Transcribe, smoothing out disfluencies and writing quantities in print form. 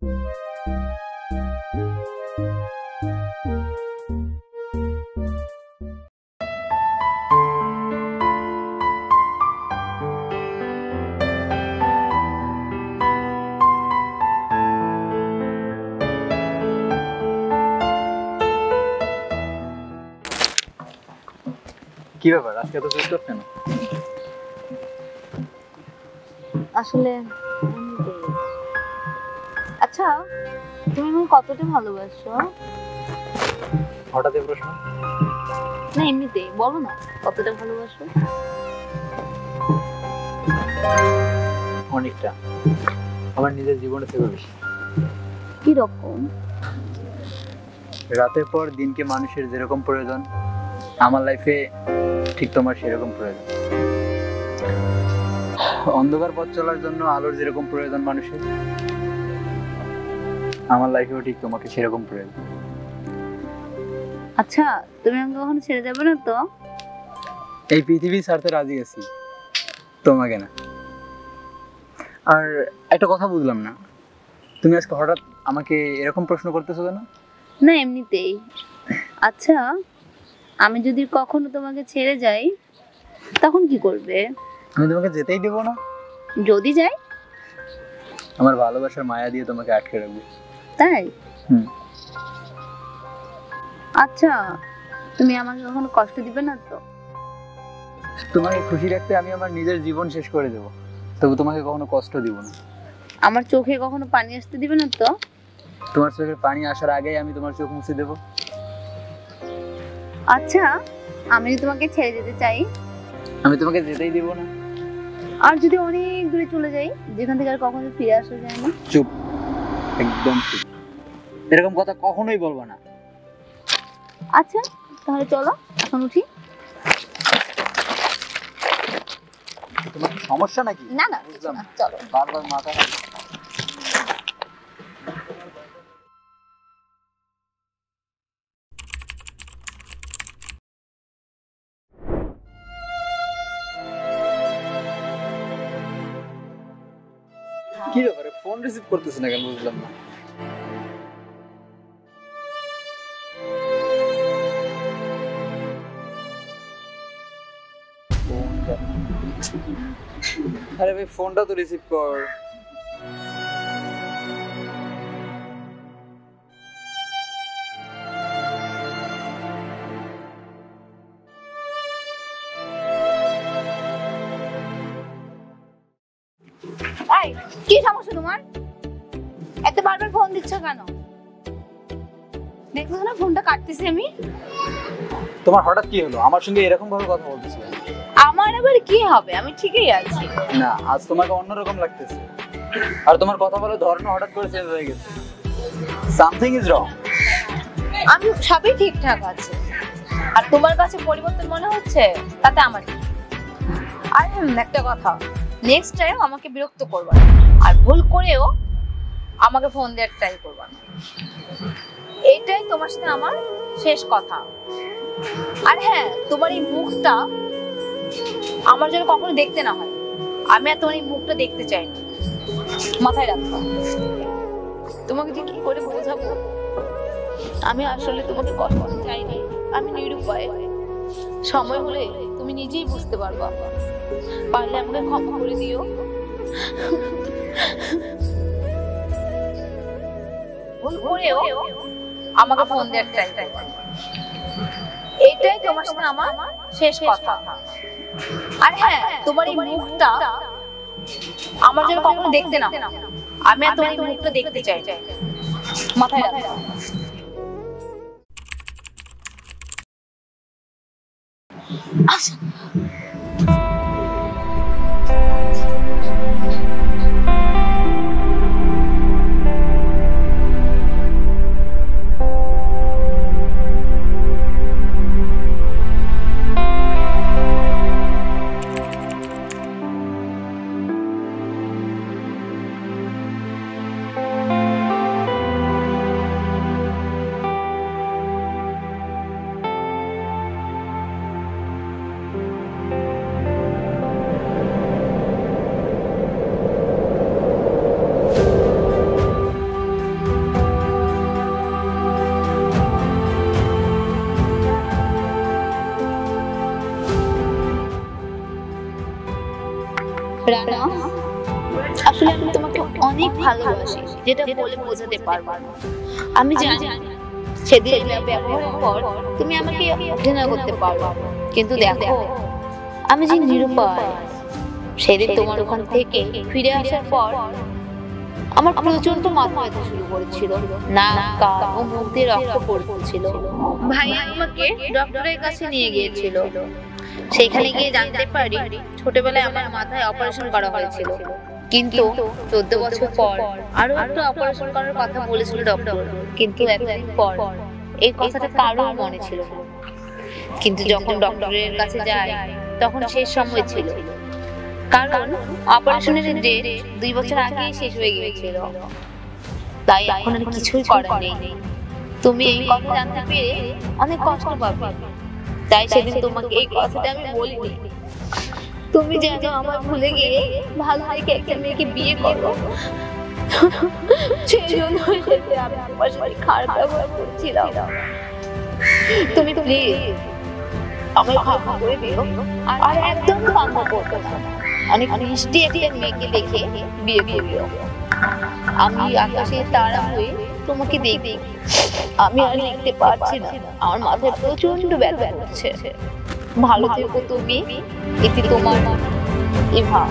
কি ব্যাপার আজকে এত চুপ কেন? আসলে আচ্ছা, তুমি আমাকে কতটা ভালোবাসো? হঠাৎ এই প্রশ্ন? না এমনিতেই বলো না, কতটা ভালোবাসো? অনেকটা, আমার নিজের জীবনের থেকে বেশি। কি রকম? রাতের পর দিনকে মানুষের যেরকম প্রয়োজন, আমার লাইফে ঠিক তোমার সেরকম প্রয়োজন। অন্ধকার পথ চলার জন্য আলোর যেরকম প্রয়োজন মানুষের, আমার লাইফেও ঠিক তোমাকে সেরকম প্রয়োজন। আচ্ছা, তুমি আমাকে কখনো ছেড়ে যাবে না তো? এই পৃথিবী ছাড়তে রাজি আছি, তোমাকে না। আর একটা কথা বুঝলাম না, তুমি আজকে হঠাৎ আমাকে এরকম প্রশ্ন করতেছো কেন? না এমনিতেই। আচ্ছা, আমি যদি কখনো তোমাকে ছেড়ে যাই তখন কি করবে? আমি তোমাকে যেতেই দেবো না। যদি যাই? আমার ভালোবাসার মায়া দিয়ে তোমাকে আটকে রাখবো। তাই? হুম। আচ্ছা, তুমি আমাকে কখনো কষ্ট দিবে না তো? তোমাকে খুশি রাখতে আমি আমার নিজের জীবন শেষ করে দেবো, তবু তোমাকে কখনো কষ্ট দিব না। আমার চোখে কখনো পানি আসতে দিবে না তো? তোমার চোখের পানি আসার আগেই আমি তোমার চোখ মুছে দেবো। আচ্ছা, আমি যদি তোমাকে ছেড়ে যেতে চাই? আমি তোমাকে যেতেই দিব না। আর যদি অনেক দূরে চলে যাই, যেখান থেকে আর কখনো ফিরে আসা যায় না? চুপ, একদম চুপ, এরকম কথা কখনোই বলবো না। আচ্ছা, তাহলে চলো এখন উঠি। তোমার সমস্যা নাকি? না না, কিছু না, চলো। বারবার মাথা কি ব্যাপারে ফোন রিসিভ করতেছ না কেন বুঝলাম না। আরে ভাই ফোনটা তো রিসিভ কর। এই, কি সমস্যা তোমার? এত বারবার ফোন দিচ্ছ কেন? দেখছো না ফোনটা কাটতেছি আমি? তোমার হঠাৎ কি হলো? আমার সঙ্গে এরকম ভাবে কথা বলতেছিলে? আমার আবার কি হবে? আমি ঠিকই আছি। না, আজ তোমাকে অন্যরকম লাগতেছে। আর তোমার কথা বলার ধরন হঠাৎ করে চেঞ্জ হয়ে গেছে। Something is wrong. আমি সবই ঠিকঠাক আছে। আর তোমার কাছে পরিবর্তন মনে হচ্ছে, তাতে আমার কি? আর একটা কথা, নেক্সট টাইম আমাকে বিরক্ত করবে না। আর ভুল করেও আমাকে ফোন দেওয়ার ট্রাই করবে না। এটাই তোমার সাথে আমার শেষ কথা। আর হ্যাঁ, তোমার এই মুখটা আমার যেন কখনো দেখতে না হয়। আমি আর তোমার এই মুখটা দেখতে চাই না, মাথায় রাখো। তোমাকে যে কি করে বোঝাবো, আমি আসলে তোমাকে কষ্ট দিতে চাইনি। আমি নিরুপায়। সময় হলে তুমি নিজেই বুঝতে পারবা। পারলে আমাকে ক্ষমা করে দিও। ভুল করেও আমাকে ফোন দেওয়ার ট্রাই করবা। এটাই তোমার সাথে আমার শেষ কথা। আর হ্যাঁ, তোমার এই মুখটা আমার যেন কখনো দেখতে না। আমি আর তোমার এই মুখটা দেখতে চাই, মাথায় রাখো। আচ্ছা, রানা, আসলে আমি তোমাকে অনেক ভালোবাসি, যেটা বলে বোঝাতে পারবো না। আমি জানি সেদিন ব্যবহারের পর তুমি আমাকে ঘৃণা করতে পারো, কিন্তু দেখো আমি যে নিরুপায়। সেদিন তোমার ওখান থেকে ফিরে আসার পর আমার প্রচন্ড মাথা ব্যথা শুরু করেছিল, নাক কান ও মুখ দিয়ে রক্ত পড়ছিল। ভাইয়া আমাকে ডক্টরের কাছে নিয়ে গিয়েছিল। সেখানে গিয়ে জানতে পারি ছোটবেলায় আমার মাথায় অপারেশন করা হয়েছিল, কিন্তু 14 বছর পর আরো একটা অপারেশন করার কথা বলেছিল ডক্টর। কিন্তু এতদিন পর এই কথাটা কারোর মনে ছিল না। কিন্তু যখন ডক্টরের কাছে যাই তখন শেষ সময় ছিল, কারণ অপারেশনের ডেট 2 বছর আগেই শেষ হয়ে গিয়েছিল। তাই এখন আর কিছুই করার নেই। তুমি এই কথা জানতে পেরে অনেক কষ্ট পাবে, তাই সেদিন তোমাকে এই কথাটা আমি বলিনি। তুমি যেন আমার ভুলে গিয়ে ভালো দেখে একটা মেয়েকে বিয়ে করো, সেই জন্য সেদিন আমি তোমার সাথে খারাপ ব্যবহার করছিলাম। তুমি প্লিজ আমায় ক্ষমা করে দিও, আর একদম কান্না করবে না। অনেক মিষ্টি একটা মেয়েকে দেখে বিয়ে করিও। আমি আকাশের তারা হয়ে তোমাকে দেখি। আমি আর লিখতে পারছি না, আমার মাথায় প্রচন্ড ব্যথা করছে। ভালো থেকো তুমি, এটি তোমার ইভা।